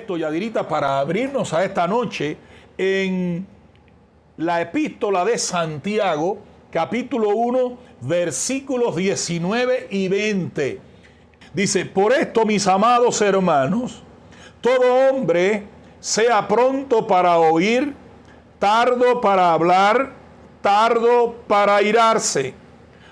dispuesto, Yadirita, para abrirnos a esta noche en la epístola de Santiago, capítulo 1, versículos 19 y 20. Dice: por esto, mis amados hermanos, todo hombre sea pronto para oír, tardo para hablar, tardo para airarse,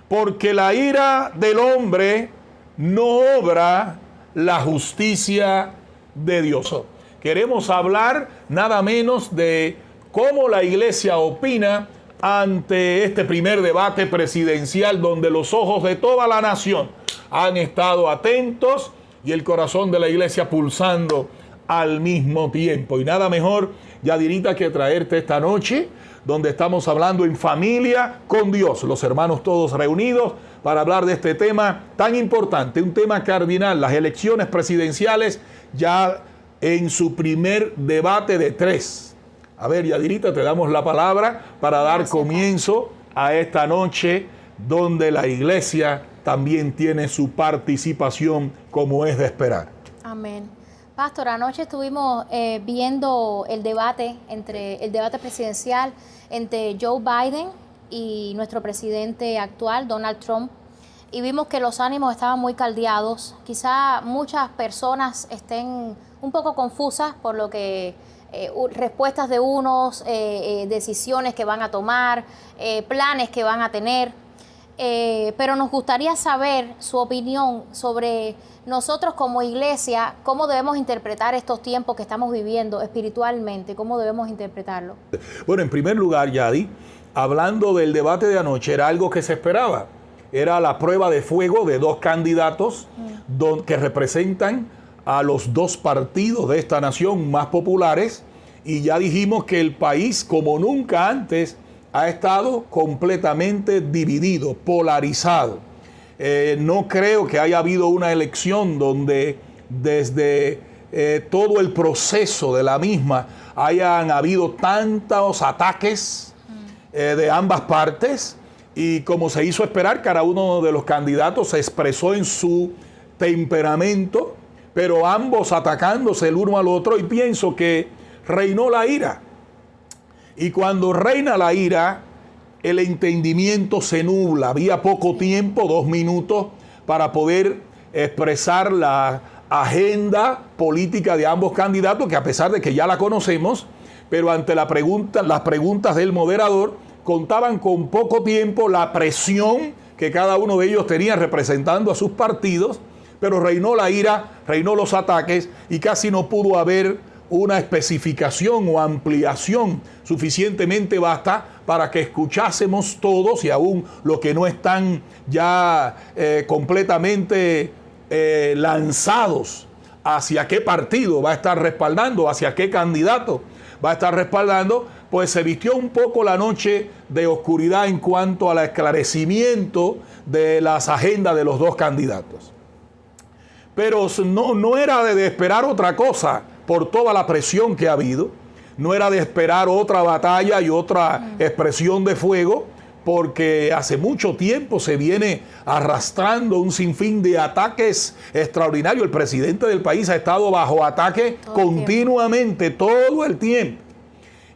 porque la ira del hombre no obra la justicia de Dios. Queremos hablar nada menos de cómo la iglesia opina ante este primer debate presidencial, donde los ojos de toda la nación han estado atentos y el corazón de la iglesia pulsando al mismo tiempo. Y nada mejor, Yadirita, que traerte esta noche, donde estamos hablando en familia con Dios, los hermanos todos reunidos para hablar de este tema tan importante, un tema cardinal, las elecciones presidenciales ya en su primer debate de 3. A ver, Yadirita, te damos la palabra para dar comienzo a esta noche donde la iglesia también tiene su participación, como es de esperar. Amén. Pastor, anoche estuvimos viendo el debate presidencial entre Joe Biden y nuestro presidente actual, Donald Trump, y vimos que los ánimos estaban muy caldeados. Quizá muchas personas estén un poco confusas por lo que respuestas de unos, decisiones que van a tomar, planes que van a tener. Pero nos gustaría saber su opinión sobre nosotros como iglesia, cómo debemos interpretar estos tiempos que estamos viviendo espiritualmente, cómo debemos interpretarlo. Bueno, en primer lugar, Yadi, hablando del debate de anoche, era algo que se esperaba. Era la prueba de fuego de dos candidatos que representan a los dos partidos de esta nación más populares, y ya dijimos que el país, como nunca antes, ha estado completamente dividido, polarizado. No creo que haya habido una elección donde desde todo el proceso de la misma hayan habido tantos ataques de ambas partes, y como se hizo esperar, cada uno de los candidatos se expresó en su temperamento, pero ambos atacándose el uno al otro, y pienso que reinó la ira. Y cuando reina la ira, el entendimiento se nubla. Había poco tiempo, 2 minutos, para poder expresar la agenda política de ambos candidatos, que a pesar de que ya la conocemos, pero ante las preguntas del moderador, contaban con poco tiempo, la presión que cada uno de ellos tenía representando a sus partidos, pero reinó la ira, reinó los ataques, y casi no pudo haber una especificación o ampliación suficientemente vasta para que escuchásemos todos, y aún los que no están ya completamente lanzados hacia qué partido va a estar respaldando, hacia qué candidato va a estar respaldando, pues se vistió un poco la noche de oscuridad en cuanto al esclarecimiento de las agendas de los dos candidatos. Pero no era de esperar otra cosa por toda la presión que ha habido. No era de esperar otra batalla y otra expresión de fuego, porque hace mucho tiempo se viene arrastrando un sinfín de ataques extraordinarios. El presidente del país ha estado bajo ataque continuamente, todo el tiempo.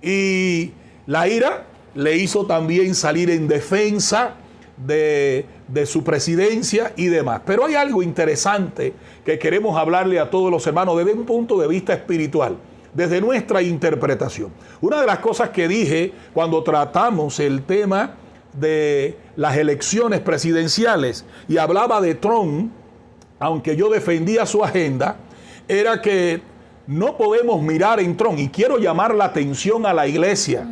Y la ira le hizo también salir en defensa de su presidencia y demás. Pero hay algo interesante que queremos hablarle a todos los hermanos desde un punto de vista espiritual, desde nuestra interpretación. Una de las cosas que dije cuando tratamos el tema de las elecciones presidenciales y hablaba de Trump, aunque yo defendía su agenda, era que no podemos mirar en Trump, y quiero llamar la atención a la iglesia,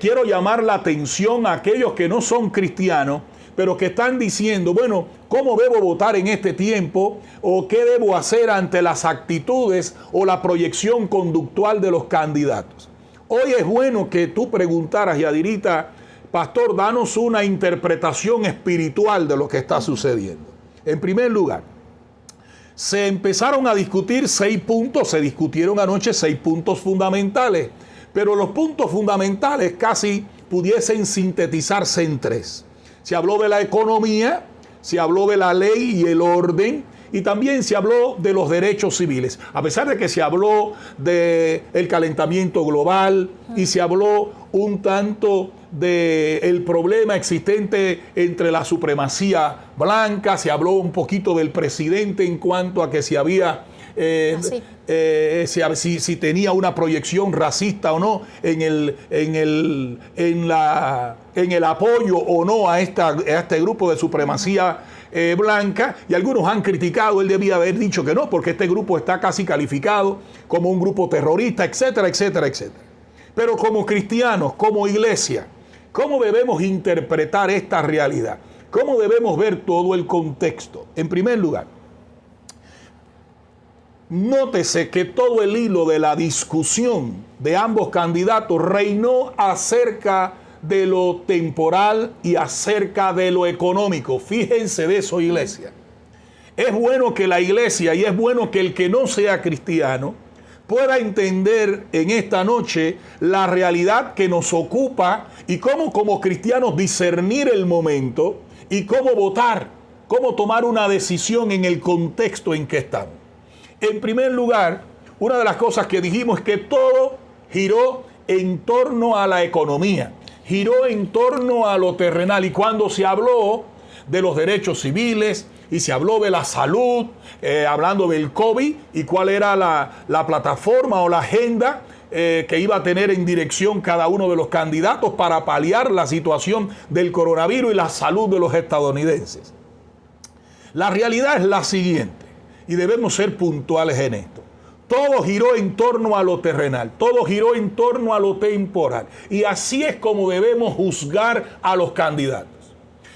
quiero llamar la atención a aquellos que no son cristianos, pero que están diciendo, bueno, ¿cómo debo votar en este tiempo? ¿O qué debo hacer ante las actitudes o la proyección conductual de los candidatos? Hoy es bueno que tú preguntaras, Yadirita, pastor, danos una interpretación espiritual de lo que está sucediendo. En primer lugar, se empezaron a discutir 6 puntos, se discutieron anoche 6 puntos fundamentales, pero los puntos fundamentales casi pudiesen sintetizarse en 3. Se habló de la economía, se habló de la ley y el orden, y también se habló de los derechos civiles. A pesar de que se habló del calentamiento global y se habló un tanto del problema existente entre la supremacía blanca, se habló un poquito del presidente en cuanto a que si había... si tenía una proyección racista o no en el apoyo o no a este grupo de supremacía blanca, y algunos han criticado, él debía haber dicho que no, porque este grupo está casi calificado como un grupo terrorista, etcétera, etcétera, etcétera. Pero como cristianos, como iglesia, ¿cómo debemos interpretar esta realidad? ¿Cómo debemos ver todo el contexto? En primer lugar, nótese que todo el hilo de la discusión de ambos candidatos reinó acerca de lo temporal y acerca de lo económico. Fíjense de eso, iglesia. Es bueno que la iglesia, y es bueno que el que no sea cristiano pueda entender en esta noche la realidad que nos ocupa y cómo como cristianos discernir el momento y cómo votar, cómo tomar una decisión en el contexto en que estamos. En primer lugar, una de las cosas que dijimos es que todo giró en torno a la economía, giró en torno a lo terrenal, y cuando se habló de los derechos civiles y se habló de la salud, hablando del COVID y cuál era la plataforma o la agenda que iba a tener en dirección cada uno de los candidatos para paliar la situación del coronavirus y la salud de los estadounidenses. La realidad es la siguiente, y debemos ser puntuales en esto. Todo giró en torno a lo terrenal, todo giró en torno a lo temporal, y así es como debemos juzgar a los candidatos.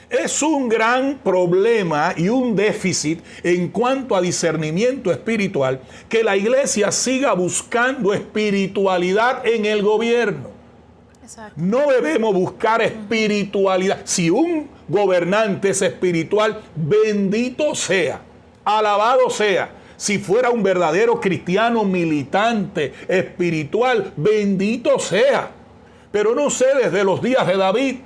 Es un gran problema y un déficit en cuanto a discernimiento espiritual que la iglesia siga buscando espiritualidad en el gobierno. Exacto. No debemos buscar espiritualidad. Si un gobernante es espiritual, bendito sea, alabado sea. Si fuera un verdadero cristiano militante, espiritual, bendito sea. Pero no sé, desde los días de David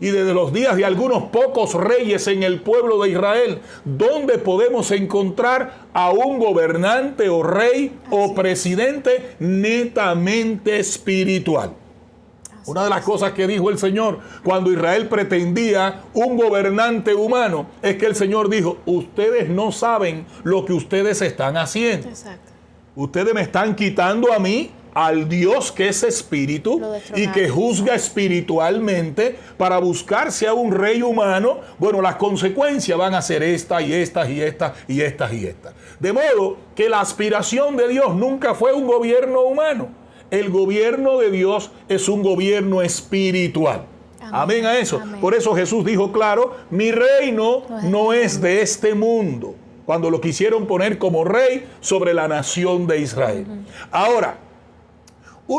y desde los días de algunos pocos reyes en el pueblo de Israel, ¿dónde podemos encontrar a un gobernante o rey o presidente netamente espiritual? Una de las cosas que dijo el Señor cuando Israel pretendía un gobernante humano es que el Señor dijo: ustedes no saben lo que ustedes están haciendo. Exacto. Ustedes me están quitando a mí, al Dios que es espíritu y que juzga espiritualmente, para buscarse a un rey humano. Bueno, las consecuencias van a ser estas y estas y estas y estas y estas. De modo que la aspiración de Dios nunca fue un gobierno humano. El gobierno de Dios es un gobierno espiritual. Amén, amén a eso. Amén. Por eso Jesús dijo claro: mi reino no es de este mundo, cuando lo quisieron poner como rey sobre la nación de Israel. Ahora,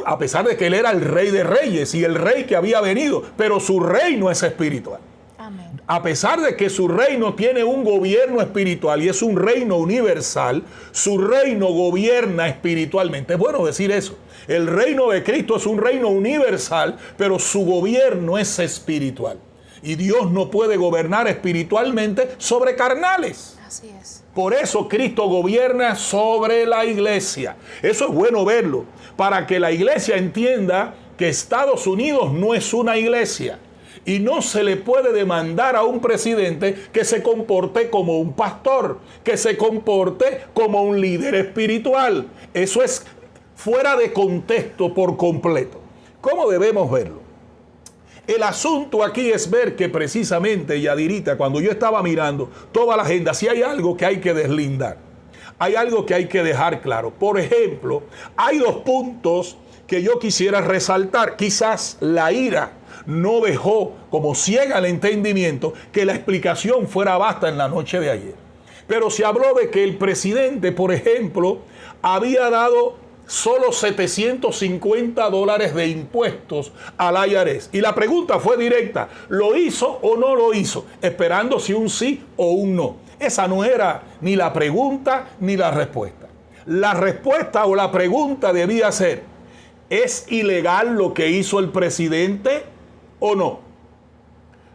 a pesar de que él era el rey de reyes y el rey que había venido, pero su reino es espiritual. Amén. A pesar de que su reino tiene un gobierno espiritual y es un reino universal, su reino gobierna espiritualmente. Es bueno decir eso. El reino de Cristo es un reino universal, pero su gobierno es espiritual. Y Dios no puede gobernar espiritualmente sobre carnales. Así es. Por eso Cristo gobierna sobre la iglesia. Eso es bueno verlo, para que la iglesia entienda que Estados Unidos no es una iglesia. Y no se le puede demandar a un presidente que se comporte como un pastor, que se comporte como un líder espiritual. Eso es fuera de contexto por completo. ¿Cómo debemos verlo? El asunto aquí es ver que precisamente, Yadirita, cuando yo estaba mirando toda la agenda, si hay algo que hay que deslindar, hay algo que hay que dejar claro. Por ejemplo, hay dos puntos que yo quisiera resaltar. Quizás la ira no dejó como ciega el entendimiento que la explicación fuera vasta en la noche de ayer. Pero se habló de que el presidente, por ejemplo, había dado solo $750 de impuestos al IRS. Y la pregunta fue directa: ¿lo hizo o no lo hizo? Esperando si un sí o un no. Esa no era ni la pregunta ni la respuesta. La respuesta o la pregunta debía ser: ¿es ilegal lo que hizo el presidente o no?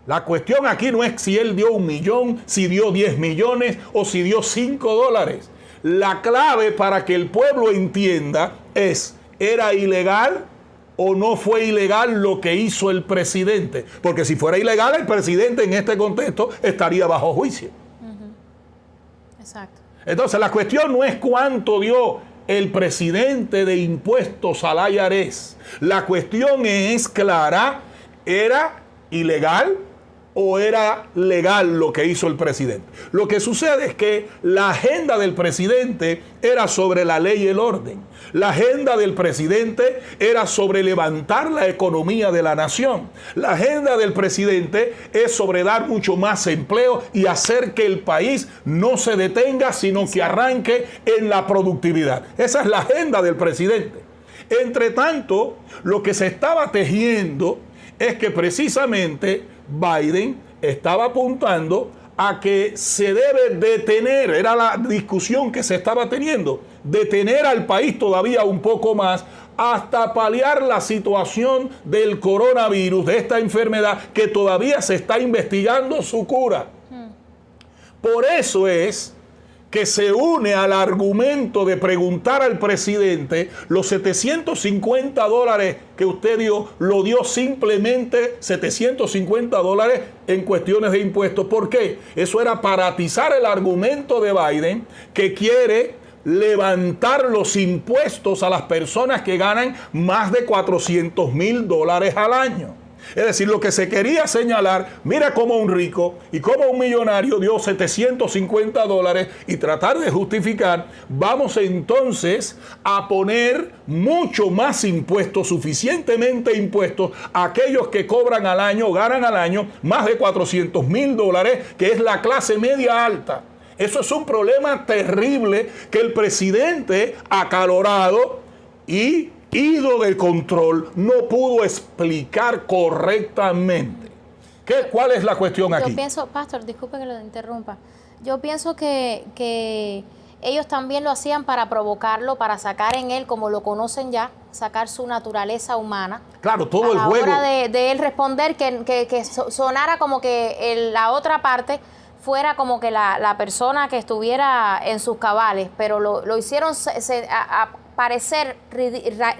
La cuestión aquí no es si él dio 1 millón, si dio 10 millones o si dio $5. La clave para que el pueblo entienda es, ¿era ilegal o no fue ilegal lo que hizo el presidente? Porque si fuera ilegal, el presidente en este contexto estaría bajo juicio. Exacto. Entonces la cuestión no es cuánto dio el presidente de impuestos al IRS. La cuestión es clara, ¿era ilegal o era legal lo que hizo el presidente? Lo que sucede es que la agenda del presidente era sobre la ley y el orden. La agenda del presidente era sobre levantar la economía de la nación. La agenda del presidente es sobre dar mucho más empleo y hacer que el país no se detenga, sino que arranque en la productividad. Esa es la agenda del presidente. Entre tanto, lo que se estaba tejiendo es que precisamente Biden estaba apuntando a que se debe detener, era la discusión que se estaba teniendo, detener al país todavía un poco más hasta paliar la situación del coronavirus, de esta enfermedad que todavía se está investigando su cura. Por eso es que se une al argumento de preguntar al presidente los $750 que usted dio, lo dio simplemente $750 en cuestiones de impuestos. ¿Por qué? Eso era para atizar el argumento de Biden, que quiere levantar los impuestos a las personas que ganan más de $400,000 al año. Es decir, lo que se quería señalar, mira cómo un rico y cómo un millonario dio $750 y tratar de justificar, vamos entonces a poner mucho más impuestos, suficientemente impuestos a aquellos que cobran al año, ganan al año más de $400,000, que es la clase media alta. Eso es un problema terrible que el presidente acalorado y ido del control no pudo explicar correctamente. ¿Cuál es la cuestión aquí? Yo pienso, Pastor, disculpe que lo interrumpa. Yo pienso que ellos también lo hacían para provocarlo, para sacar en él, como lo conocen ya, sacar su naturaleza humana. Claro, todo el juego. A la hora de él responder, que sonara como que la otra parte fuera como que la persona que estuviera en sus cabales, pero lo hicieron parecer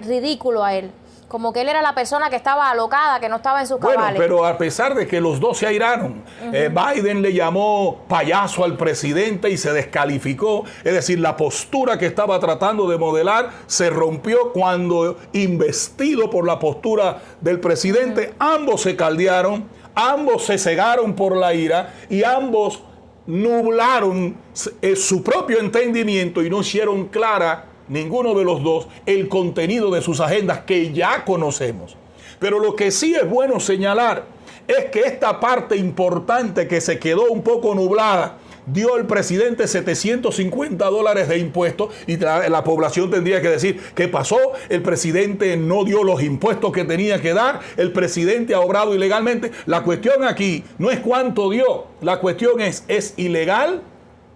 ridículo a él, como que él era la persona que estaba alocada, que no estaba en sus cabales. Bueno, pero a pesar de que los dos se airaron, Biden le llamó payaso al presidente y se descalificó, es decir, la postura que estaba tratando de modelar se rompió cuando, investido por la postura del presidente, ambos se caldearon, ambos se cegaron por la ira y ambos nublaron su propio entendimiento y no hicieron clara ninguno de los dos el contenido de sus agendas que ya conocemos. Pero lo que sí es bueno señalar es que esta parte importante que se quedó un poco nublada, dio el presidente $750 de impuestos y la población tendría que decir, ¿qué pasó? El presidente no dio los impuestos que tenía que dar, el presidente ha obrado ilegalmente. La cuestión aquí no es cuánto dio, la cuestión ¿es ilegal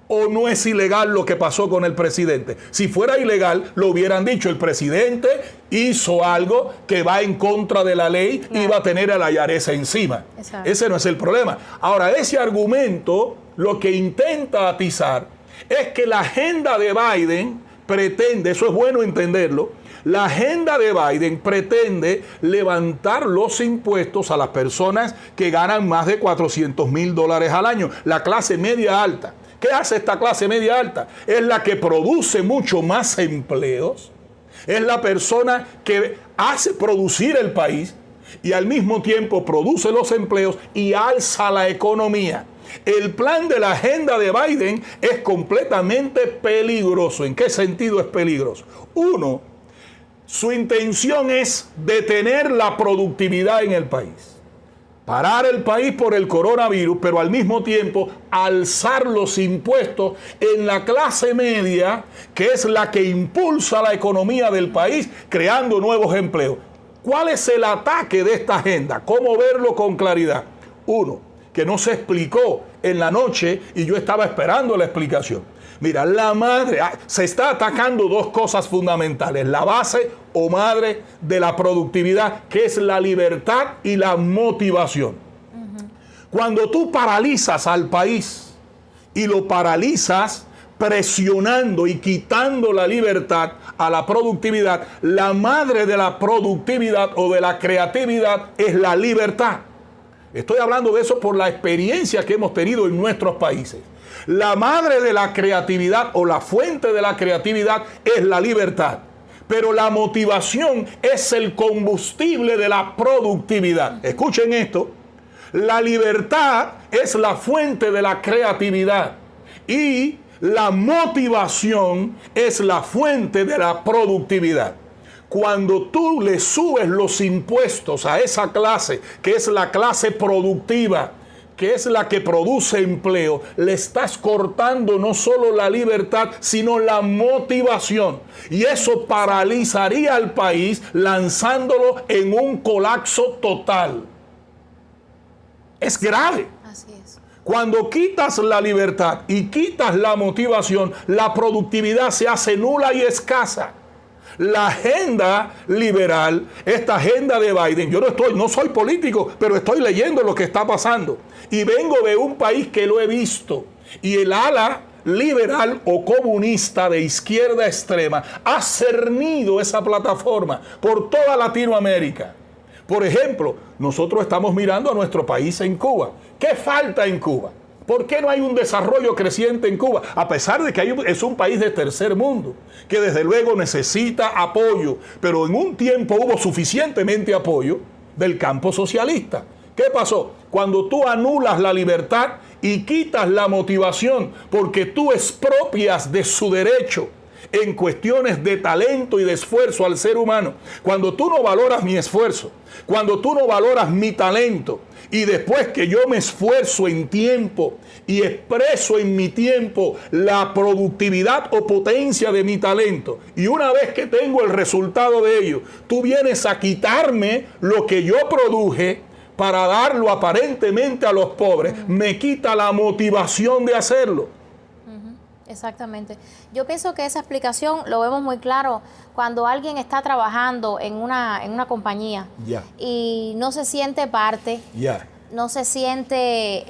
o no es ilegal lo que pasó con el presidente? Si fuera ilegal, lo hubieran dicho, el presidente hizo algo que va en contra de la ley, claro, y va a tener a la IRS encima. Exacto. Ese no es el problema. Ahora, ese argumento lo que intenta atizar es que la agenda de Biden pretende, eso es bueno entenderlo, la agenda de Biden pretende levantar los impuestos a las personas que ganan más de $400,000 al año, la clase media alta. ¿Qué hace esta clase media alta? Es la que produce mucho más empleos, es la persona que hace producir el país y al mismo tiempo produce los empleos y alza la economía. El plan de la agenda de Biden es completamente peligroso. ¿En qué sentido es peligroso? Uno, su intención es detener la productividad en el país, parar el país por el coronavirus, pero al mismo tiempo alzar los impuestos en la clase media, que es la que impulsa la economía del país, creando nuevos empleos. ¿Cuál es el ataque de esta agenda? ¿Cómo verlo con claridad? Uno, que no se explicó en la noche y yo estaba esperando la explicación. Mira, se está atacando dos cosas fundamentales, la base o madre de la productividad, que es la libertad y la motivación. Cuando tú paralizas al país y lo paralizas presionando y quitando la libertad a la productividad, la madre de la productividad o de la creatividad es la libertad. Estoy hablando de eso por la experiencia que hemos tenido en nuestros países. La madre de la creatividad o la fuente de la creatividad es la libertad. Pero la motivación es el combustible de la productividad. Escuchen esto. La libertad es la fuente de la creatividad y la motivación es la fuente de la productividad. Cuando tú le subes los impuestos a esa clase, que es la clase productiva, que es la que produce empleo, le estás cortando no solo la libertad, sino la motivación. Y eso paralizaría al país lanzándolo en un colapso total. Es grave. Así es. Cuando quitas la libertad y quitas la motivación, la productividad se hace nula y escasa. La agenda liberal, esta agenda de Biden, yo no soy político, pero estoy leyendo lo que está pasando. Y vengo de un país que lo he visto. Y el ala liberal o comunista de izquierda extrema ha cernido esa plataforma por toda Latinoamérica. Por ejemplo, nosotros estamos mirando a nuestro país en Cuba. ¿Qué falta en Cuba? ¿Por qué no hay un desarrollo creciente en Cuba? A pesar de que es un país de tercer mundo, que desde luego necesita apoyo, pero en un tiempo hubo suficientemente apoyo del campo socialista. ¿Qué pasó? Cuando tú anulas la libertad y quitas la motivación porque tú expropias de su derecho en cuestiones de talento y de esfuerzo al ser humano, cuando tú no valoras mi esfuerzo, cuando tú no valoras mi talento, y después que yo me esfuerzo en tiempo y expreso en mi tiempo la productividad o potencia de mi talento, y una vez que tengo el resultado de ello, tú vienes a quitarme lo que yo produje para darlo aparentemente a los pobres, me quita la motivación de hacerlo. Exactamente. Yo pienso que esa explicación lo vemos muy claro cuando alguien está trabajando en una compañía y no se siente parte, no se siente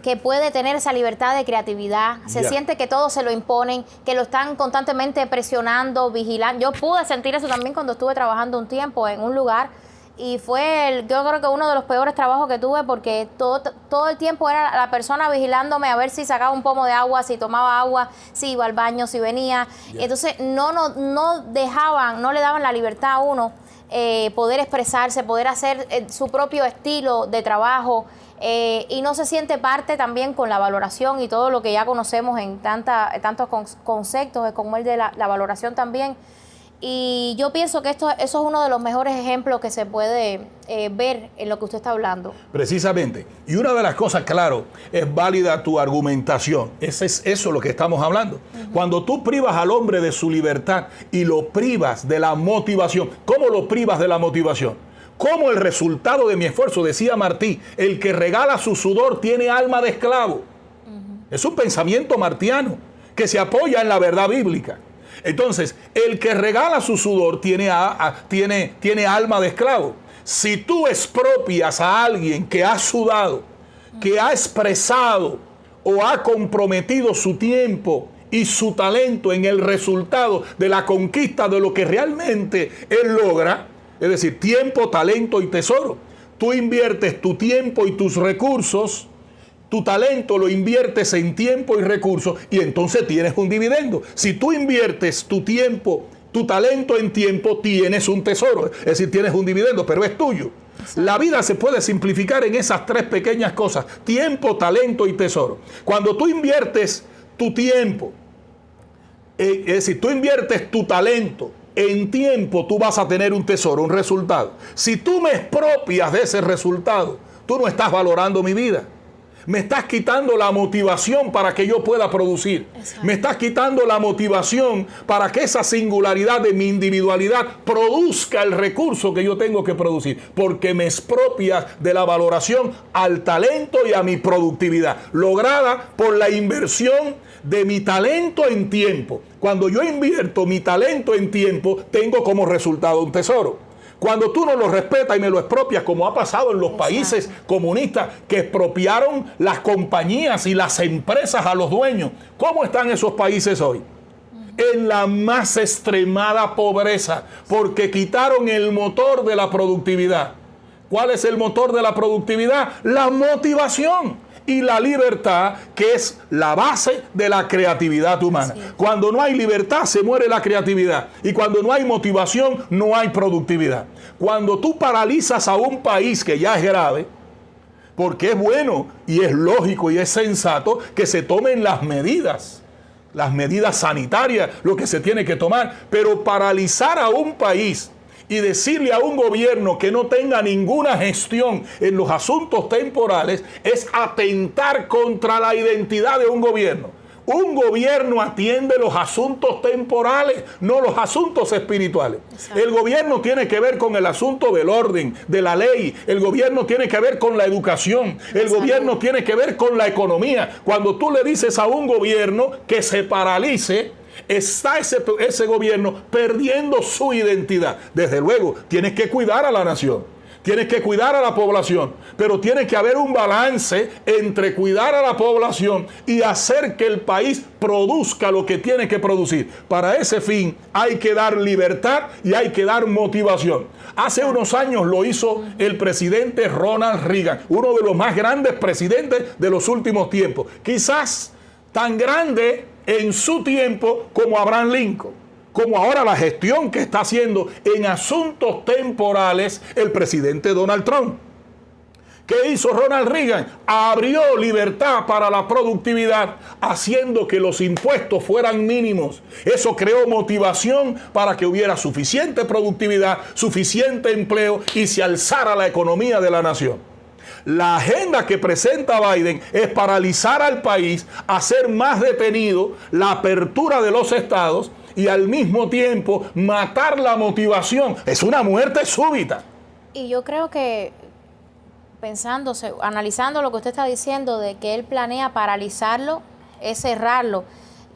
que puede tener esa libertad de creatividad, se siente que todo se lo imponen, que lo están constantemente presionando, vigilando. Yo pude sentir eso también cuando estuve trabajando un tiempo en un lugar. Y fue, yo creo que uno de los peores trabajos que tuve porque todo el tiempo era la persona vigilándome a ver si sacaba un pomo de agua, si tomaba agua, si iba al baño, si venía. Entonces no dejaban, no le daban la libertad a uno poder expresarse, poder hacer su propio estilo de trabajo y no se siente parte también con la valoración y todo lo que ya conocemos en tantos conceptos como el de la valoración también. Y yo pienso que eso es uno de los mejores ejemplos que se puede ver en lo que usted está hablando. Precisamente. Y una de las cosas, claro, es válida tu argumentación. Eso lo que estamos hablando. Cuando tú privas al hombre de su libertad y lo privas de la motivación, ¿cómo lo privas de la motivación? Como el resultado de mi esfuerzo, decía Martí, el que regala su sudor tiene alma de esclavo. Es un pensamiento martiano que se apoya en la verdad bíblica. Entonces, el que regala su sudor tiene alma de esclavo. Si tú expropias a alguien que ha sudado, que ha expresado o ha comprometido su tiempo y su talento en el resultado de la conquista de lo que realmente él logra, es decir, tiempo, talento y tesoro, tú inviertes tu tiempo y tus recursos. Tu talento lo inviertes en tiempo y recursos y entonces tienes un dividendo. Si tú inviertes tu tiempo, tu talento en tiempo, tienes un tesoro. Es decir, tienes un dividendo, pero es tuyo. Exacto. La vida se puede simplificar en esas tres pequeñas cosas: tiempo, talento y tesoro. Cuando tú inviertes tu tiempo, es decir, tú inviertes tu talento en tiempo, tú vas a tener un tesoro, un resultado. Si tú me expropias de ese resultado, tú no estás valorando mi vida. Me estás quitando la motivación para que yo pueda producir. Exacto. Me estás quitando la motivación para que esa singularidad de mi individualidad produzca el recurso que yo tengo que producir. Porque me expropias de la valoración al talento y a mi productividad, lograda por la inversión de mi talento en tiempo. Cuando yo invierto mi talento en tiempo, tengo como resultado un tesoro. Cuando tú no lo respetas y me lo expropias, como ha pasado en los países comunistas que expropiaron las compañías y las empresas a los dueños. ¿Cómo están esos países hoy? En la más extremada pobreza, porque quitaron el motor de la productividad. ¿Cuál es el motor de la productividad? La motivación y la libertad, que es la base de la creatividad humana. Sí. Cuando no hay libertad, se muere la creatividad. Y cuando no hay motivación, no hay productividad. Cuando tú paralizas a un país, que ya es grave, porque es bueno y es lógico y es sensato que se tomen las medidas sanitarias, lo que se tiene que tomar, pero paralizar a un país y decirle a un gobierno que no tenga ninguna gestión en los asuntos temporales es atentar contra la identidad de un gobierno. Un gobierno atiende los asuntos temporales, no los asuntos espirituales. Exacto. El gobierno tiene que ver con el asunto del orden, de la ley. El gobierno tiene que ver con la educación. El gobierno tiene que ver con la economía. Cuando tú le dices a un gobierno que se paralice, está ese gobierno perdiendo su identidad. Desde luego, tienes que cuidar a la nación, tienes que cuidar a la población, pero tiene que haber un balance entre cuidar a la población y hacer que el país produzca lo que tiene que producir. Para ese fin hay que dar libertad y hay que dar motivación. Hace unos años lo hizo el presidente Ronald Reagan, uno de los más grandes presidentes de los últimos tiempos. Quizás tan grande en su tiempo como Abraham Lincoln, como ahora la gestión que está haciendo en asuntos temporales el presidente Donald Trump. ¿Qué hizo Ronald Reagan? Abrió libertad para la productividad, haciendo que los impuestos fueran mínimos. Eso creó motivación para que hubiera suficiente productividad, suficiente empleo y se alzara la economía de la nación. La agenda que presenta Biden es paralizar al país, hacer más detenido la apertura de los estados y al mismo tiempo matar la motivación. Es una muerte súbita. Y yo creo que analizando lo que usted está diciendo de que él planea paralizarlo, es cerrarlo.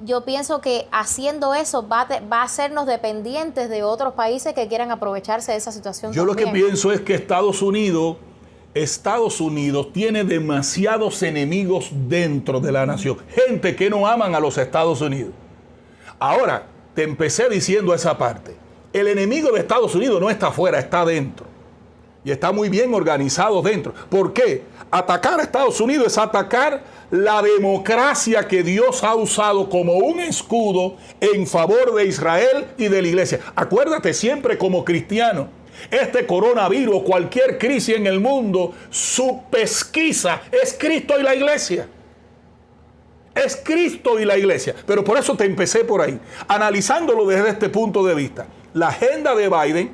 Yo pienso que haciendo eso va a hacernos dependientes de otros países que quieran aprovecharse de esa situación. Yo también. Lo que pienso es que Estados Unidos tiene demasiados enemigos dentro de la nación. Gente que no aman a los Estados Unidos. Ahora, te empecé diciendo esa parte. El enemigo de Estados Unidos no está afuera, está dentro. Y está muy bien organizado dentro. ¿Por qué? Atacar a Estados Unidos es atacar la democracia que Dios ha usado como un escudo en favor de Israel y de la iglesia. Acuérdate siempre como cristiano. Este coronavirus, cualquier crisis en el mundo, su pesquisa es Cristo y la iglesia. Es Cristo y la iglesia. Pero por eso te empecé por ahí, analizándolo desde este punto de vista. La agenda de Biden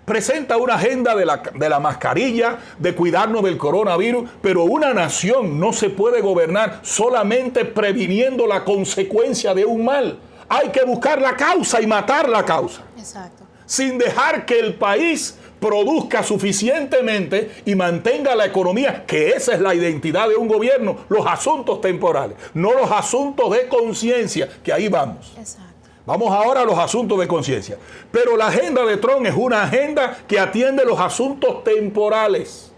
presenta una agenda de la mascarilla, de cuidarnos del coronavirus, pero una nación no se puede gobernar solamente previniendo la consecuencia de un mal. Hay que buscar la causa y matar la causa. Exacto. Sin dejar que el país produzca suficientemente y mantenga la economía, que esa es la identidad de un gobierno, los asuntos temporales, no los asuntos de conciencia, que ahí vamos. Exacto. Vamos ahora a los asuntos de conciencia. Pero la agenda de Trump es una agenda que atiende los asuntos temporales,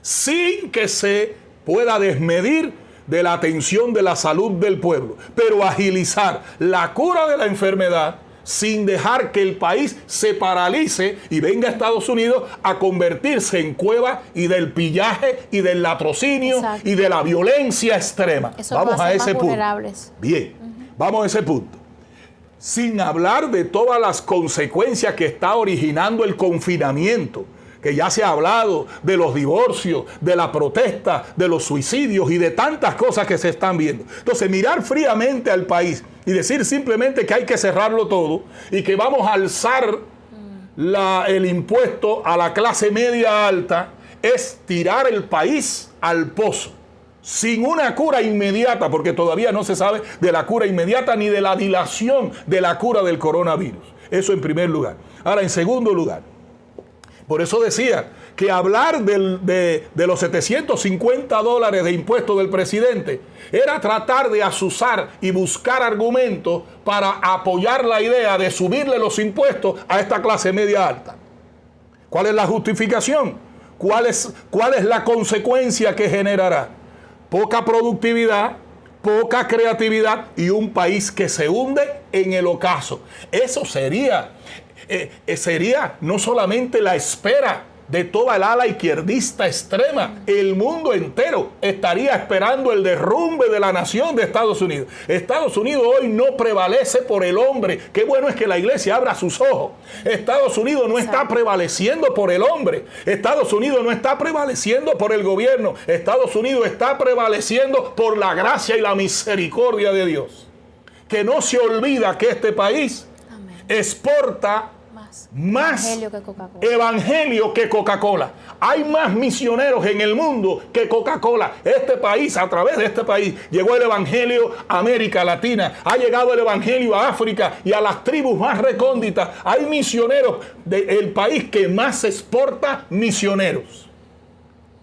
sin que se pueda desmedir de la atención de la salud del pueblo, pero agilizar la cura de la enfermedad, sin dejar que el país se paralice y venga a Estados Unidos a convertirse en cueva y del pillaje y del latrocinio. Exacto. Y de la violencia extrema. Eso vamos a ese punto. Bien, vamos a ese punto. Sin hablar de todas las consecuencias que está originando el confinamiento, que ya se ha hablado de los divorcios, de la protesta, de los suicidios y de tantas cosas que se están viendo. Entonces, mirar fríamente al país y decir simplemente que hay que cerrarlo todo y que vamos a alzar el impuesto a la clase media alta es tirar el país al pozo, sin una cura inmediata, porque todavía no se sabe de la cura inmediata ni de la dilación de la cura del coronavirus. Eso en primer lugar. Ahora, en segundo lugar, por eso decía que hablar de los $750 de impuestos del presidente era tratar de azuzar y buscar argumentos para apoyar la idea de subirle los impuestos a esta clase media alta. ¿Cuál es la justificación? ¿Cuál es la consecuencia que generará? Poca productividad, poca creatividad y un país que se hunde en el ocaso. Eso sería no solamente la espera de toda el ala izquierdista extrema, el mundo entero estaría esperando el derrumbe de la nación de Estados Unidos. Estados Unidos hoy no prevalece por el hombre. Qué bueno es que la iglesia abra sus ojos. Estados Unidos no está prevaleciendo por el hombre. Estados Unidos no está prevaleciendo por el gobierno. Estados Unidos está prevaleciendo por la gracia y la misericordia de Dios. Que no se olvida que este país exporta más evangelio que Coca-Cola. Hay más misioneros en el mundo que Coca-Cola. Este país, a través de este país, llegó el evangelio a América Latina. Ha llegado el evangelio a África y a las tribus más recónditas. Hay misioneros del país que más exporta misioneros.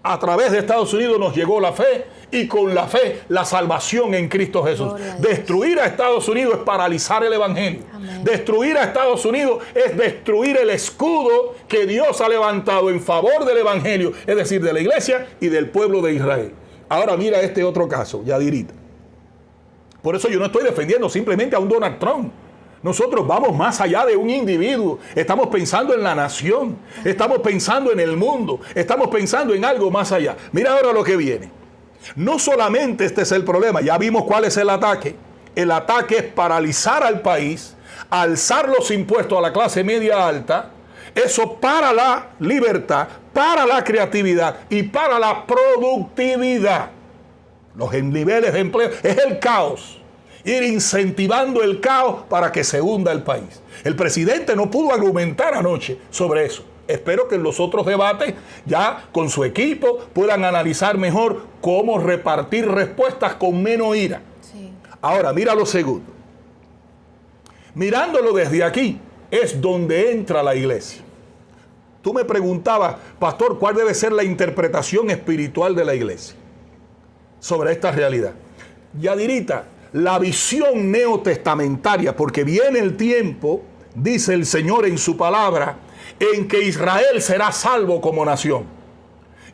A través de Estados Unidos nos llegó la fe y con la fe la salvación en Cristo Jesús. Destruir a Estados Unidos es paralizar el evangelio. Amén. Destruir a Estados Unidos es destruir el escudo que Dios ha levantado en favor del evangelio, es decir, de la iglesia y del pueblo de Israel. Ahora mira este otro caso, Yadirita. Por eso yo no estoy defendiendo simplemente a un Donald Trump. Nosotros vamos más allá de un individuo. Estamos pensando en la nación. Estamos pensando en el mundo. Estamos pensando en algo más allá. Mira ahora lo que viene. No solamente este es el problema. Ya vimos cuál es el ataque. El ataque es paralizar al país, alzar los impuestos a la clase media alta. Eso para la libertad, para la creatividad y para la productividad. Los niveles de empleo es el caos. Ir incentivando el caos para que se hunda el país. El presidente no pudo argumentar anoche sobre eso. Espero que en los otros debates, ya con su equipo, puedan analizar mejor cómo repartir respuestas con menos ira. Sí. Ahora, mira lo segundo. Mirándolo desde aquí, es donde entra la iglesia. Tú me preguntabas, pastor, ¿cuál debe ser la interpretación espiritual de la iglesia sobre esta realidad? Yadirita, la visión neotestamentaria, porque viene el tiempo, dice el Señor en su palabra, en que Israel será salvo como nación.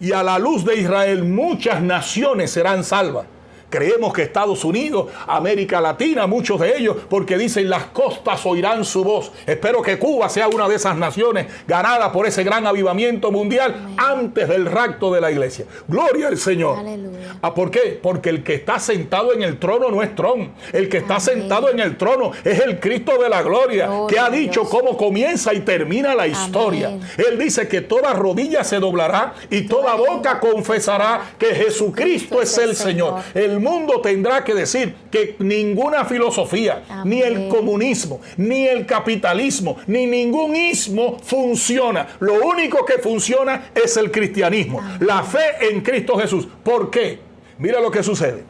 Y a la luz de Israel muchas naciones serán salvas. Creemos que Estados Unidos, América Latina, muchos de ellos, porque dicen las costas oirán su voz. Espero que Cuba sea una de esas naciones ganada por ese gran avivamiento mundial. Amén. Antes del rapto de la iglesia. Gloria al Señor. Aleluya. ¿Por qué? Porque el que está sentado en el trono no es Trump. El que está sentado en el trono es el Cristo de la gloria, que ha dicho cómo comienza y termina la historia. Amén. Él dice que toda rodilla se doblará y toda boca confesará que Jesucristo es el Señor. El mundo tendrá que decir que ninguna filosofía, amén, ni el comunismo, ni el capitalismo, ni ningún ismo funciona. Lo único que funciona es el cristianismo, amén, la fe en Cristo Jesús. ¿Por qué? Mira lo que sucede.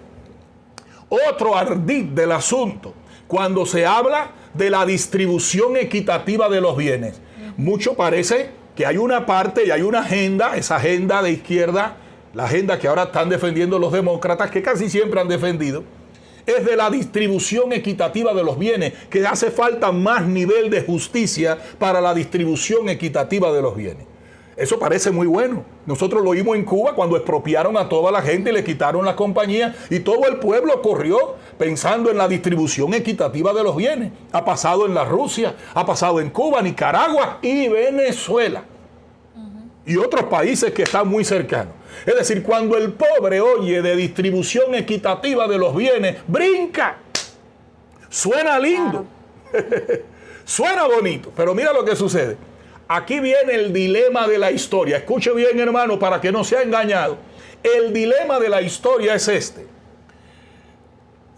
Otro ardid del asunto, cuando se habla de la distribución equitativa de los bienes. Mucho parece que hay una parte y hay una agenda, esa agenda de izquierda, la agenda que ahora están defendiendo los demócratas, que casi siempre han defendido, es de la distribución equitativa de los bienes, que hace falta más nivel de justicia para la distribución equitativa de los bienes. Eso parece muy bueno. Nosotros lo vimos en Cuba cuando expropiaron a toda la gente y le quitaron las compañías y todo el pueblo corrió pensando en la distribución equitativa de los bienes. Ha pasado en la Rusia, ha pasado en Cuba, Nicaragua y Venezuela. Y otros países que están muy cercanos. Es decir, cuando el pobre oye de distribución equitativa de los bienes, brinca. Suena lindo. Claro. Suena bonito. Pero mira lo que sucede. Aquí viene el dilema de la historia. Escuche bien, hermano, para que no sea engañado. El dilema de la historia es este.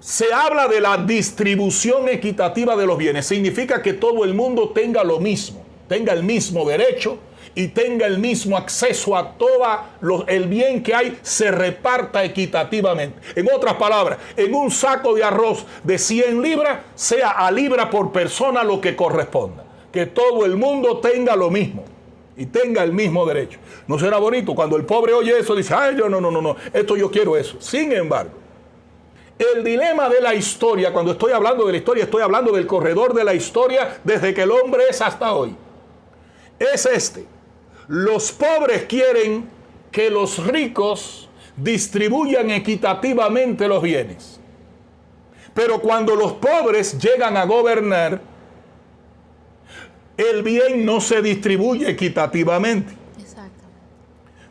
Se habla de la distribución equitativa de los bienes. Significa que todo el mundo tenga lo mismo. Tenga el mismo derecho y tenga el mismo acceso a todo el bien que hay, se reparta equitativamente. En otras palabras, en un saco de arroz de 100 libras, sea a libra por persona lo que corresponda. Que todo el mundo tenga lo mismo y tenga el mismo derecho. ¿No será bonito? Cuando el pobre oye eso, dice, ay, yo no, esto yo quiero eso. Sin embargo, el dilema de la historia, cuando estoy hablando de la historia, estoy hablando del corredor de la historia desde que el hombre es hasta hoy. Es este. Los pobres quieren que los ricos distribuyan equitativamente los bienes. Pero cuando los pobres llegan a gobernar, el bien no se distribuye equitativamente. Exacto.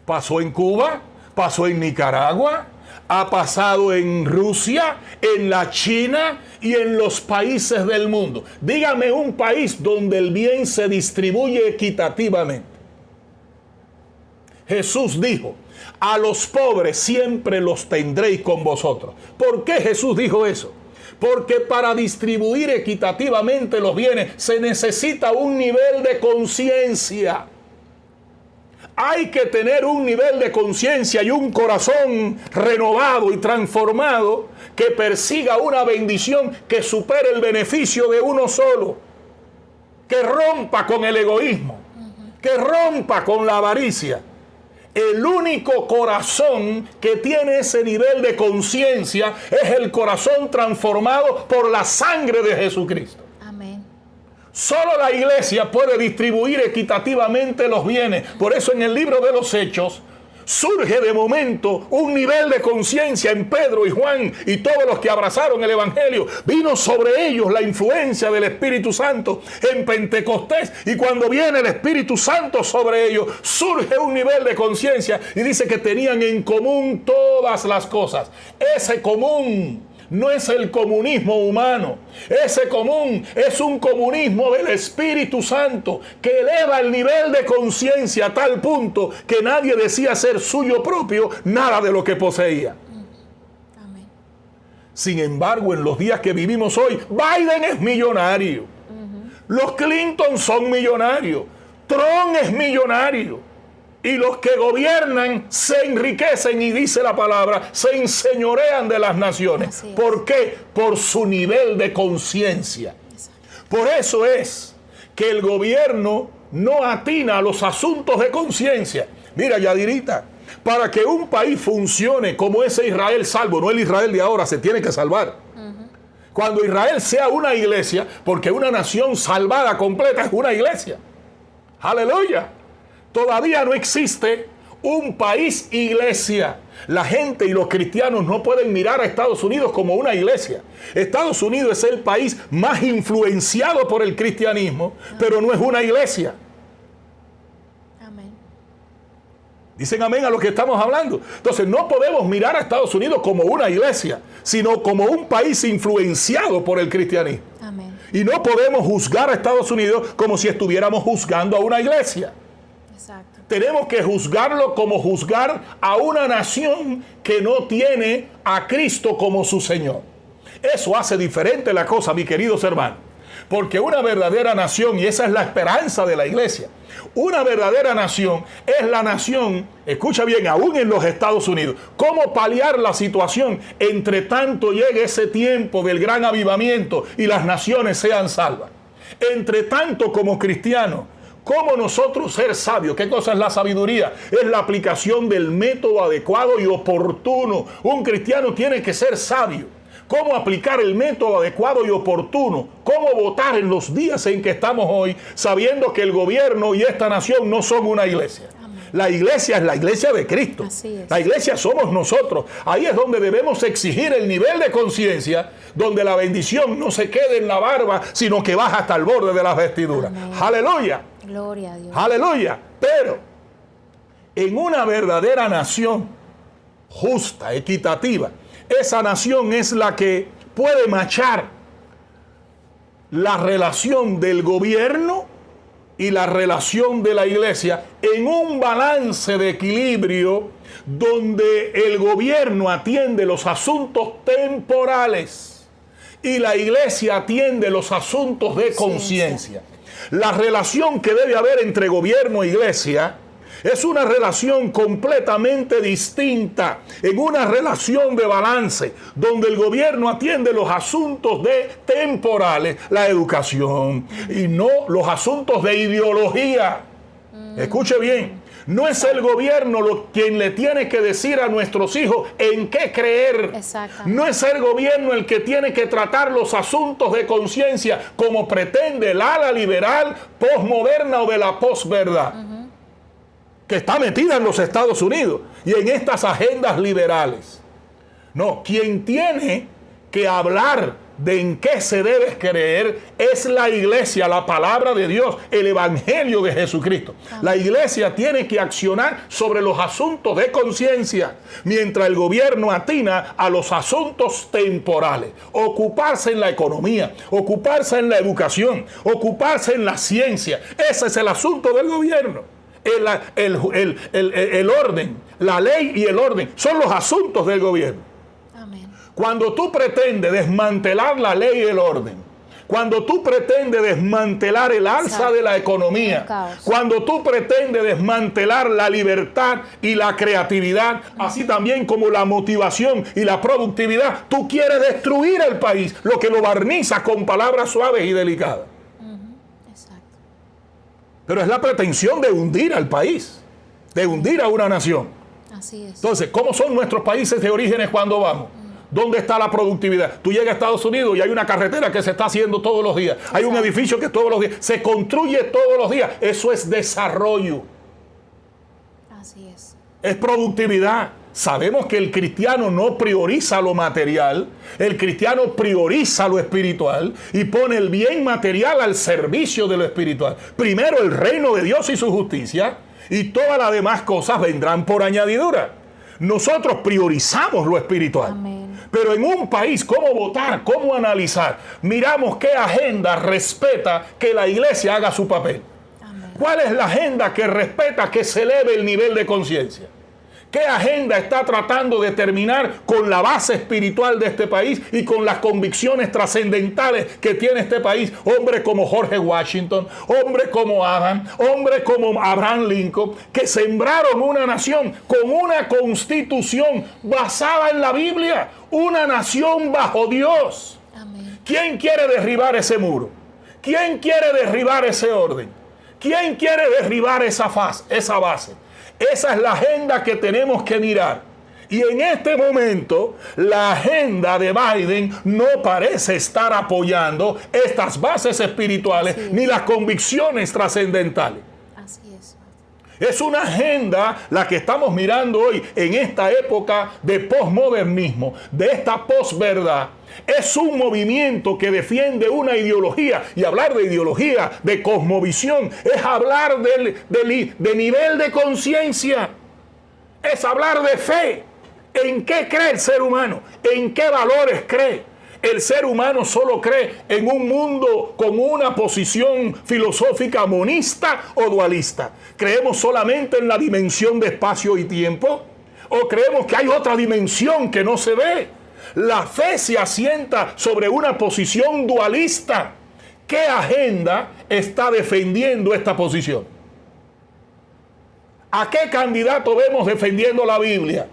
Pasó en Cuba, pasó en Nicaragua, ha pasado en Rusia, en la China y en los países del mundo. Dígame un país donde el bien se distribuye equitativamente. Jesús dijo: a los pobres siempre los tendréis con vosotros. ¿Por qué Jesús dijo eso? Porque para distribuir equitativamente los bienes se necesita un nivel de conciencia. Hay que tener un nivel de conciencia y un corazón renovado y transformado que persiga una bendición que supere el beneficio de uno solo, que rompa con el egoísmo, que rompa con la avaricia. El único corazón que tiene ese nivel de conciencia es el corazón transformado por la sangre de Jesucristo. Amén. Solo la iglesia puede distribuir equitativamente los bienes. Por eso en el libro de los Hechos surge de momento un nivel de conciencia en Pedro y Juan y todos los que abrazaron el Evangelio. Vino sobre ellos la influencia del Espíritu Santo en Pentecostés, y cuando viene el Espíritu Santo sobre ellos, surge un nivel de conciencia y dice que tenían en común todas las cosas. Ese común no es el comunismo humano. Ese común es un comunismo del Espíritu Santo que eleva el nivel de conciencia a tal punto que nadie decía ser suyo propio nada de lo que poseía. Amén. Sin embargo, en los días que vivimos hoy, Biden es millonario. Los Clinton son millonarios. Trump es millonario. Y los que gobiernan se enriquecen, y dice la palabra, se enseñorean de las naciones. ¿Por qué? Por su nivel de conciencia. Por eso es que el gobierno no atina a los asuntos de conciencia. Mira, Yadirita, para que un país funcione como ese Israel salvo, no el Israel de ahora, se tiene que salvar. Cuando Israel sea una iglesia, porque una nación salvada completa es una iglesia. ¡Aleluya! Todavía no existe un país iglesia. La gente y los cristianos no pueden mirar a Estados Unidos como una iglesia. Estados Unidos es el país más influenciado por el cristianismo, pero no es una iglesia. Amén. Dicen amén a lo que estamos hablando. Entonces no podemos mirar a Estados Unidos como una iglesia, sino como un país influenciado por el cristianismo. Amén. Y no podemos juzgar a Estados Unidos como si estuviéramos juzgando a una iglesia. Exacto. Tenemos que juzgarlo como juzgar a una nación que no tiene a Cristo como su Señor. Eso hace diferente la cosa, mis queridos hermanos. Porque una verdadera nación, y esa es la esperanza de la iglesia, una verdadera nación es la nación, escucha bien, aún en los Estados Unidos. ¿Cómo paliar la situación entre tanto llegue ese tiempo del gran avivamiento y las naciones sean salvas? Entre tanto, como cristianos, ¿cómo nosotros ser sabios? ¿Qué cosa es la sabiduría? Es la aplicación del método adecuado y oportuno. Un cristiano tiene que ser sabio. ¿Cómo aplicar el método adecuado y oportuno? ¿Cómo votar en los días en que estamos hoy, sabiendo que el gobierno y esta nación no son una iglesia? La iglesia es la iglesia de Cristo. Así es. La iglesia somos nosotros. Ahí es donde debemos exigir el nivel de conciencia, donde la bendición no se quede en la barba, sino que baja hasta el borde de las vestiduras. Amén. Aleluya. Gloria a Dios. Aleluya. Pero en una verdadera nación justa, equitativa, esa nación es la que puede machar la relación del gobierno y la relación de la iglesia en un balance de equilibrio donde el gobierno atiende los asuntos temporales y la iglesia atiende los asuntos de conciencia. La relación que debe haber entre gobierno e iglesia es una relación completamente distinta, en una relación de balance, donde el gobierno atiende los asuntos temporales, la educación, y no los asuntos de ideología. Escuche bien, no es el gobierno quien le tiene que decir a nuestros hijos en qué creer. No es el gobierno el que tiene que tratar los asuntos de conciencia como pretende el ala liberal, posmoderna o de la posverdad. que está metida en los Estados Unidos y en estas agendas liberales. No, quien tiene que hablar de en qué se debe creer es la iglesia, la palabra de Dios, el evangelio de Jesucristo. La iglesia tiene que accionar sobre los asuntos de conciencia, mientras el gobierno atina a los asuntos temporales. Ocuparse en la economía, ocuparse en la educación, ocuparse en la ciencia. Ese es el asunto del gobierno. El orden, la ley y el orden son los asuntos del gobierno. Cuando tú pretendes desmantelar la ley y el orden, cuando tú pretendes desmantelar el alza de la economía, cuando tú pretendes desmantelar la libertad y la creatividad, así también como la motivación y la productividad, tú quieres destruir el país, lo que lo barniza con palabras suaves y delicadas. Exacto. Pero es la pretensión de hundir al país, de hundir a una nación. Así es. Entonces, ¿cómo son nuestros países de orígenes cuando vamos? ¿Dónde está la productividad? Tú llegas a Estados Unidos y hay una carretera que se está haciendo todos los días. Hay un edificio que todos los días se construye todos los días. Eso es desarrollo. Así es. Es productividad. Sabemos que el cristiano no prioriza lo material. El cristiano prioriza lo espiritual y pone el bien material al servicio de lo espiritual. Primero el reino de Dios y su justicia, y todas las demás cosas vendrán por añadidura. Nosotros priorizamos lo espiritual. Amén. Pero en un país, ¿cómo votar? ¿Cómo analizar? Miramos qué agenda respeta que la iglesia haga su papel. Amén. ¿Cuál es la agenda que respeta que se eleve el nivel de conciencia? ¿Qué agenda está tratando de terminar con la base espiritual de este país y con las convicciones trascendentales que tiene este país? Hombres como George Washington, hombres como Adam, hombres como Abraham Lincoln, que sembraron una nación con una constitución basada en la Biblia, una nación bajo Dios. Amén. ¿Quién quiere derribar ese muro? ¿Quién quiere derribar ese orden? ¿Quién quiere derribar esa base? Esa es la agenda que tenemos que mirar. Y en este momento, la agenda de Biden no parece estar apoyando estas bases espirituales ni las convicciones trascendentales. Así es. Es una agenda la que estamos mirando hoy en esta época de posmodernismo, de esta posverdad. Es un movimiento que defiende una ideología, y hablar de ideología, de cosmovisión, es hablar de nivel de conciencia, es hablar de fe. ¿En qué cree el ser humano? ¿En qué valores cree? El ser humano solo cree en un mundo con una posición filosófica monista o dualista. ¿Creemos solamente en la dimensión de espacio y tiempo? ¿O creemos que hay otra dimensión que no se ve? La fe se asienta sobre una posición dualista. ¿Qué agenda está defendiendo esta posición? ¿A qué candidato vemos defendiendo la Biblia?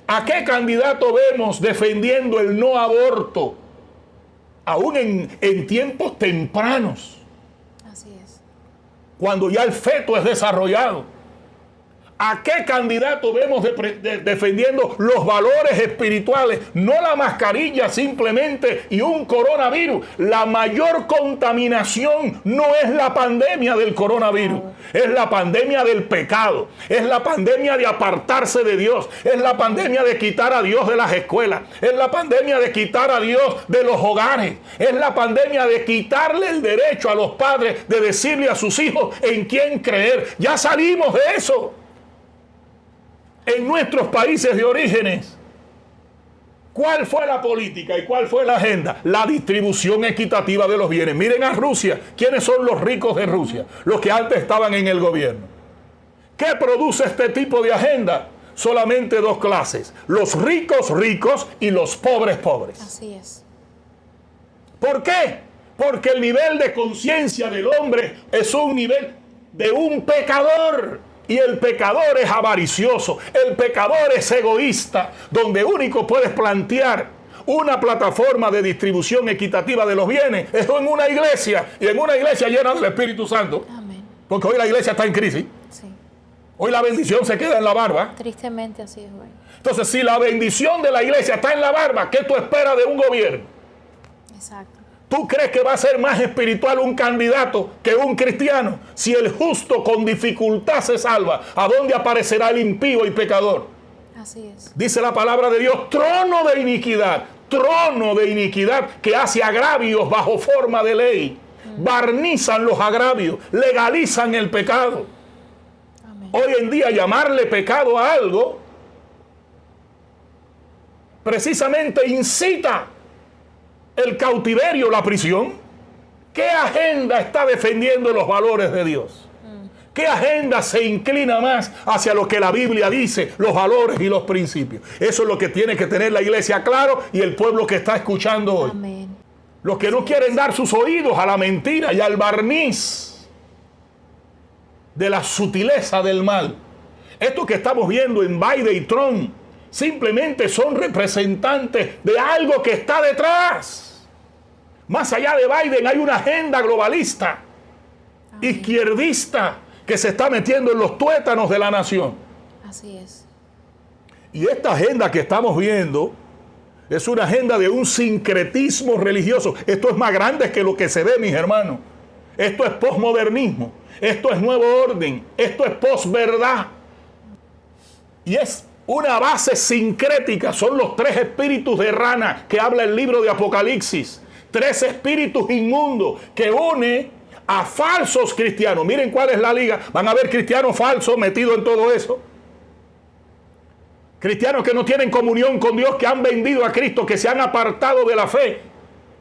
¿A qué candidato vemos defendiendo el no aborto? Aún en tiempos tempranos. Así es. Cuando ya el feto es desarrollado. ¿A qué candidato vemos defendiendo los valores espirituales? No la mascarilla simplemente y un coronavirus. La mayor contaminación no es la pandemia del coronavirus. Es la pandemia del pecado. Es la pandemia de apartarse de Dios. Es la pandemia de quitar a Dios de las escuelas. Es la pandemia de quitar a Dios de los hogares. Es la pandemia de quitarle el derecho a los padres de decirle a sus hijos en quién creer. Ya salimos de eso. En nuestros países de orígenes, ¿cuál fue la política y cuál fue la agenda? La distribución equitativa de los bienes. Miren a Rusia. ¿Quiénes son los ricos de Rusia? Los que antes estaban en el gobierno. ¿Qué produce este tipo de agenda? Solamente dos clases. Los ricos ricos y los pobres pobres. Así es. ¿Por qué? Porque el nivel de conciencia del hombre es un nivel de un pecador. Y el pecador es avaricioso, el pecador es egoísta, donde único puedes plantear una plataforma de distribución equitativa de los bienes es en una iglesia, y en una iglesia llena del Espíritu Santo. Amén. Porque hoy la iglesia está en crisis. Sí. Hoy la bendición se queda en la barba. Tristemente así es, güey. Entonces, si la bendición de la iglesia está en la barba, ¿qué tú esperas de un gobierno? Exacto. ¿Tú crees que va a ser más espiritual un candidato que un cristiano? Si el justo con dificultad se salva, ¿a dónde aparecerá el impío y pecador? Así es. Dice la palabra de Dios, trono de iniquidad que hace agravios bajo forma de ley. Barnizan los agravios, legalizan el pecado. Amén. Hoy en día llamarle pecado a algo precisamente incita el cautiverio, la prisión. ¿Qué agenda está defendiendo los valores de Dios? ¿Qué agenda se inclina más hacia lo que la Biblia dice, los valores y los principios? Eso es lo que tiene que tener la iglesia claro y el pueblo que está escuchando hoy. Amén. Los que no quieren dar sus oídos a la mentira y al barniz de la sutileza del mal. Esto que estamos viendo en Biden y Trump simplemente son representantes de algo que está detrás. Más allá de Biden hay una agenda globalista, izquierdista, que se está metiendo en los tuétanos de la nación. Así es. Y esta agenda que estamos viendo es una agenda de un sincretismo religioso. Esto es más grande que lo que se ve, mis hermanos. Esto es posmodernismo. Esto es nuevo orden. Esto es posverdad. Y es una base sincrética. Son los 3 espíritus de rana que habla el libro de Apocalipsis. 3 espíritus inmundos que une a falsos cristianos. Miren cuál es la liga. Van a ver cristianos falsos metidos en todo eso. Cristianos que no tienen comunión con Dios, que han vendido a Cristo, que se han apartado de la fe,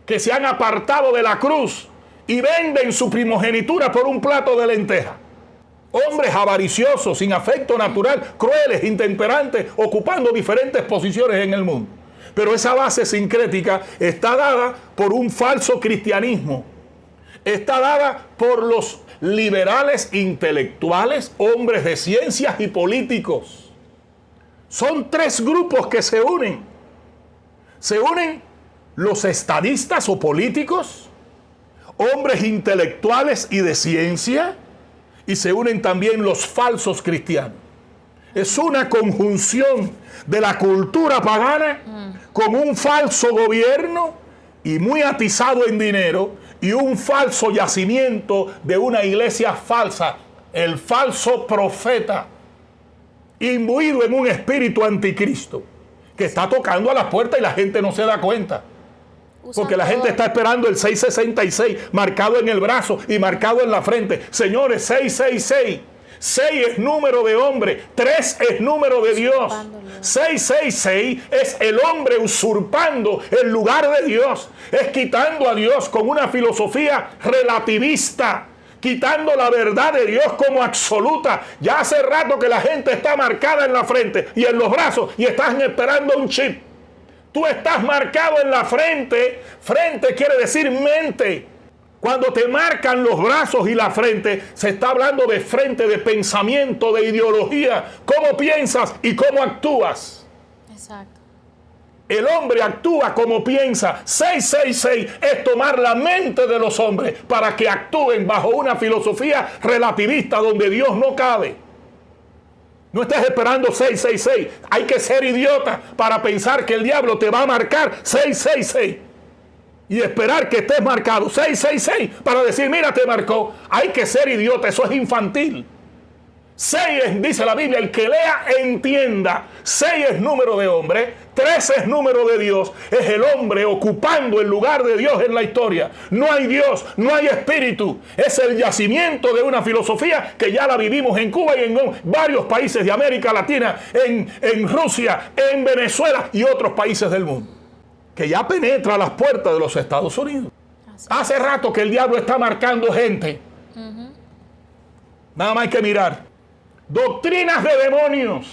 que se han apartado de la cruz y venden su primogenitura por un plato de lenteja. Hombres avariciosos, sin afecto natural, crueles, intemperantes, ocupando diferentes posiciones en el mundo. Pero esa base sincrética está dada por un falso cristianismo. Está dada por los liberales intelectuales, hombres de ciencias y políticos. Son 3 grupos que se unen. Se unen los estadistas o políticos, hombres intelectuales y de ciencia, y se unen también los falsos cristianos. Es una conjunción de la cultura pagana con un falso gobierno y muy atizado en dinero y un falso yacimiento de una iglesia falsa, el falso profeta, imbuido en un espíritu anticristo que está tocando a las puertas y la gente no se da cuenta. Porque la gente está esperando el 666 marcado en el brazo y marcado en la frente. Señores, 666. 6 es número de hombre, 3 es número de Dios. 666 es el hombre usurpando el lugar de Dios. Es quitando a Dios con una filosofía relativista, quitando la verdad de Dios como absoluta. Ya hace rato que la gente está marcada en la frente y en los brazos y están esperando un chip. Tú estás marcado en la frente. Frente quiere decir mente. Cuando te marcan los brazos y la frente, se está hablando de frente, de pensamiento, de ideología. ¿Cómo piensas y cómo actúas? Exacto. El hombre actúa como piensa. 666 es tomar la mente de los hombres para que actúen bajo una filosofía relativista donde Dios no cabe. No estés esperando 666. Hay que ser idiota para pensar que el diablo te va a marcar 666. Y esperar que estés marcado 666 para decir, mira, te marcó. Hay que ser idiota, eso es infantil. 6 es, dice la Biblia, el que lea entienda. 6 es número de hombre, 3 es número de Dios. Es el hombre ocupando el lugar de Dios en la historia. No hay Dios, no hay espíritu. Es el yacimiento de una filosofía que ya la vivimos en Cuba y en varios países de América Latina, en Rusia, en Venezuela y otros países del mundo, que ya penetra las puertas de los Estados Unidos. Hace rato que el diablo está marcando gente. Nada más hay que mirar. Doctrinas de demonios,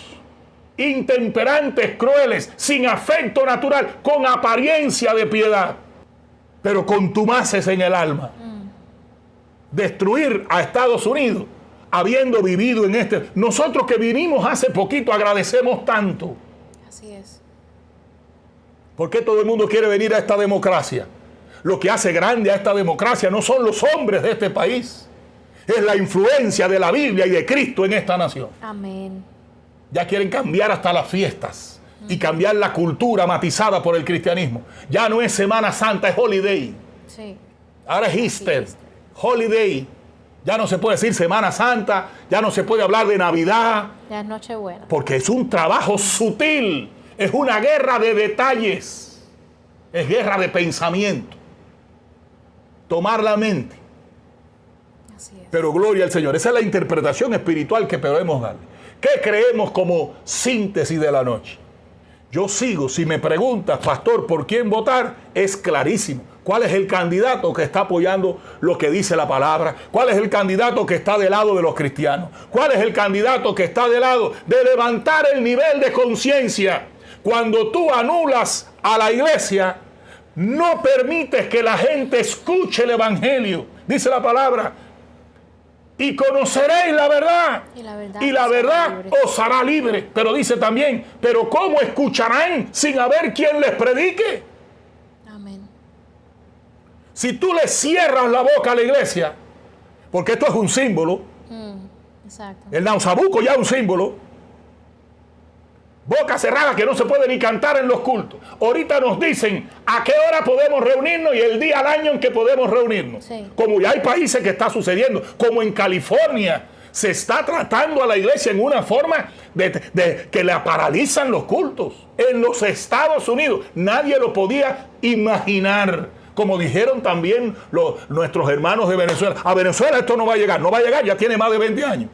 intemperantes, crueles, sin afecto natural, con apariencia de piedad, pero contumaces en el alma. Destruir a Estados Unidos, habiendo vivido en este... Nosotros que vinimos hace poquito agradecemos tanto. Así es. ¿Por qué todo el mundo quiere venir a esta democracia? Lo que hace grande a esta democracia no son los hombres de este país. Es la influencia de la Biblia y de Cristo en esta nación. Amén. Ya quieren cambiar hasta las fiestas y cambiar la cultura matizada por el cristianismo. Ya no es Semana Santa, es holiday. Sí. Ahora es Easter, Holiday. Ya no se puede decir Semana Santa, ya no se puede hablar de Navidad. Ya es Nochebuena. Porque es un trabajo sutil, es una guerra de detalles, es guerra de pensamiento. Tomar la mente. Así es. Pero gloria al Señor. Esa es la interpretación espiritual que podemos darle. ¿Qué creemos como síntesis de la noche? Yo sigo, si me preguntas, pastor, ¿por quién votar? Es clarísimo. ¿Cuál es el candidato que está apoyando lo que dice la palabra? ¿Cuál es el candidato que está del lado de los cristianos? ¿Cuál es el candidato que está del lado de levantar el nivel de conciencia? Cuando tú anulas a la iglesia, no permites que la gente escuche el evangelio. Dice la palabra, y conoceréis la verdad, y la verdad os hará libre. Pero dice también, pero ¿cómo escucharán sin haber quien les predique? Amén. Si tú le cierras la boca a la iglesia, porque esto es un símbolo, Exacto. el nausabuco ya es un símbolo, boca cerrada que no se puede ni cantar en los cultos. Ahorita nos dicen a qué hora podemos reunirnos y el día al año en que podemos reunirnos. Sí. Como ya hay países que está sucediendo, como en California, se está tratando a la iglesia en una forma de que la paralizan los cultos. En los Estados Unidos nadie lo podía imaginar. Como dijeron también nuestros hermanos de Venezuela. A Venezuela esto no va a llegar, ya tiene más de 20 años.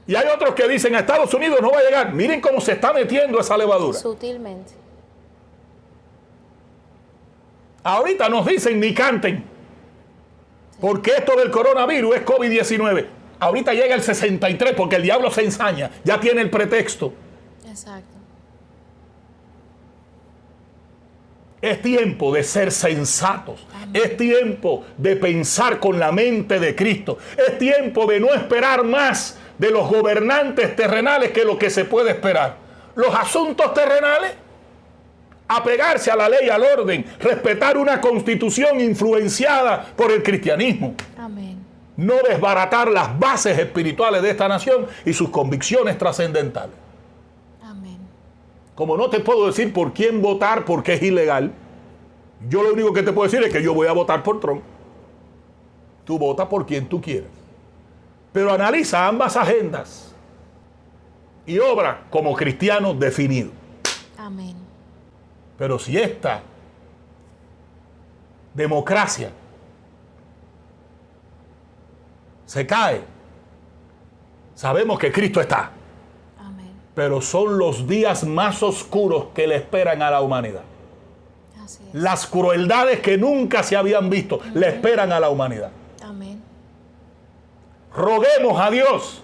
Y hay otros que dicen a Estados Unidos no va a llegar. Miren cómo se está metiendo esa levadura. Sutilmente. Ahorita nos dicen ni canten. Porque esto del coronavirus es COVID-19. Ahorita llega el 63 porque el diablo se ensaña. Ya tiene el pretexto. Exacto. Es tiempo de ser sensatos. Es tiempo de pensar con la mente de Cristo. Es tiempo de no esperar más de los gobernantes terrenales que lo que se puede esperar. Los asuntos terrenales, apegarse a la ley, al orden, respetar una constitución influenciada por el cristianismo. Amén. No desbaratar las bases espirituales de esta nación y sus convicciones trascendentales. Amén. Como no te puedo decir por quién votar porque es ilegal, yo lo único que te puedo decir es que yo voy a votar por Trump. Tú vota por quien tú quieras. Pero analiza ambas agendas y obra como cristiano definido. Amén. Pero si esta democracia se cae, sabemos que Cristo está. Amén. Pero son los días más oscuros que le esperan a la humanidad. Así es. Las crueldades que nunca se habían visto le esperan a la humanidad. Amén. Roguemos a Dios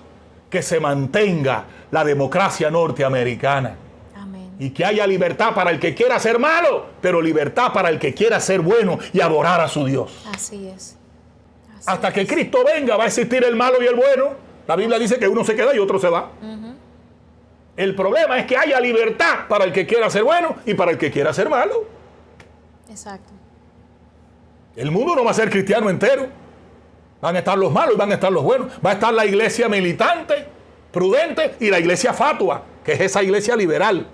que se mantenga la democracia norteamericana Amén. y que haya libertad para el que quiera ser malo, pero libertad para el que quiera ser bueno y adorar a su Dios. Así es. Así Hasta que es. Cristo venga va a existir el malo y el bueno. La Biblia dice que uno se queda y otro se va. El problema es que haya libertad para el que quiera ser bueno y para el que quiera ser malo. Exacto. El mundo no va a ser cristiano entero. Van a estar los malos y van a estar los buenos. Va a estar la iglesia militante, prudente, y la iglesia fatua, que es esa iglesia liberal.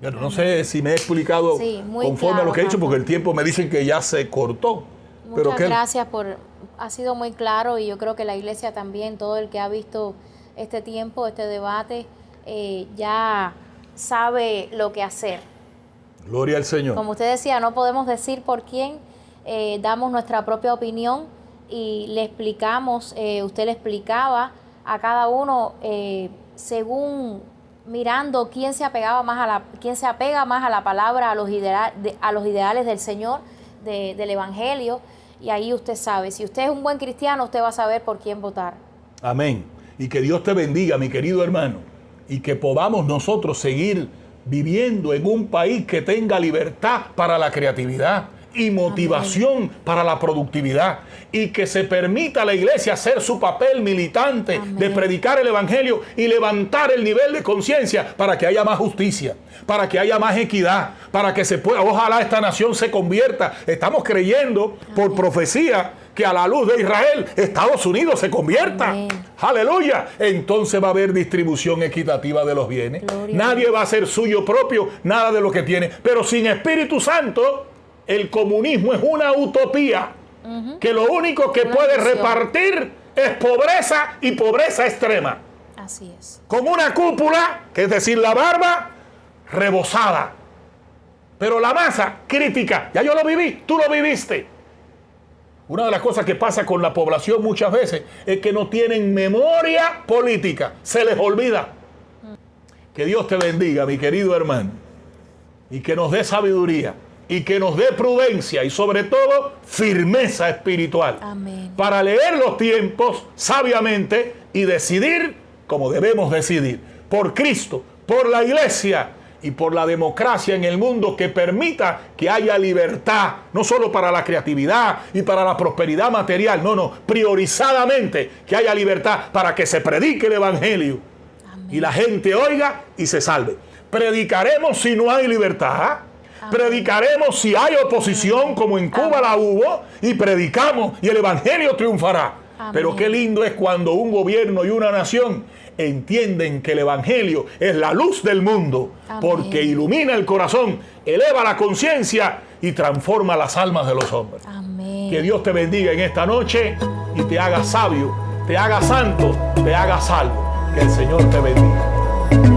Pero no sé si me he explicado conforme a lo que he dicho, porque el tiempo me dicen que ya se cortó. Muchas gracias ha sido muy claro, y yo creo que la iglesia también, todo el que ha visto este tiempo, este debate, ya sabe lo que hacer. Gloria al Señor. Como usted decía, no podemos decir por quién, damos nuestra propia opinión y le explicamos, usted le explicaba a cada uno según mirando quién se apega más a la palabra, a los ideales del Señor, del Evangelio, y ahí usted sabe, si usted es un buen cristiano, usted va a saber por quién votar. Amén. Y que Dios te bendiga, mi querido hermano, y que podamos nosotros seguir viviendo en un país que tenga libertad para la creatividad y motivación para la productividad, y que se permita a la iglesia hacer su papel militante de predicar el evangelio y levantar el nivel de conciencia para que haya más justicia, para que haya más equidad, para que se pueda, ojalá esta nación se convierta. Estamos creyendo por profecía que a la luz de Israel Estados Unidos se convierta. Aleluya. Entonces va a haber distribución equitativa de los bienes. Nadie va a ser suyo propio, nada de lo que tiene. Pero sin Espíritu Santo el comunismo es una utopía, que lo único que puede repartir es pobreza y pobreza extrema. Así es. Con una cúpula, que es decir, la barba, rebosada. Pero la masa crítica. Ya yo lo viví, tú lo viviste. Una de las cosas que pasa con la población muchas veces es que no tienen memoria política. Se les olvida. Que Dios te bendiga, mi querido hermano. Y que nos dé sabiduría. Y que nos dé prudencia. Y sobre todo, firmeza espiritual. Amén. Para leer los tiempos sabiamente y decidir como debemos decidir. Por Cristo, por la iglesia y por la democracia en el mundo que permita que haya libertad, no solo para la creatividad y para la prosperidad material, priorizadamente que haya libertad para que se predique el evangelio. Amén. Y la gente oiga y se salve. Predicaremos si no hay libertad. Amén. Predicaremos si hay oposición, como en Cuba la hubo, y predicamos y el evangelio triunfará. Amén. Pero qué lindo es cuando un gobierno y una nación entienden que el evangelio es la luz del mundo. Amén. Porque ilumina el corazón, eleva la conciencia y transforma las almas de los hombres. Amén. Que Dios te bendiga en esta noche y te haga sabio, te haga santo, te haga salvo. Que el Señor te bendiga.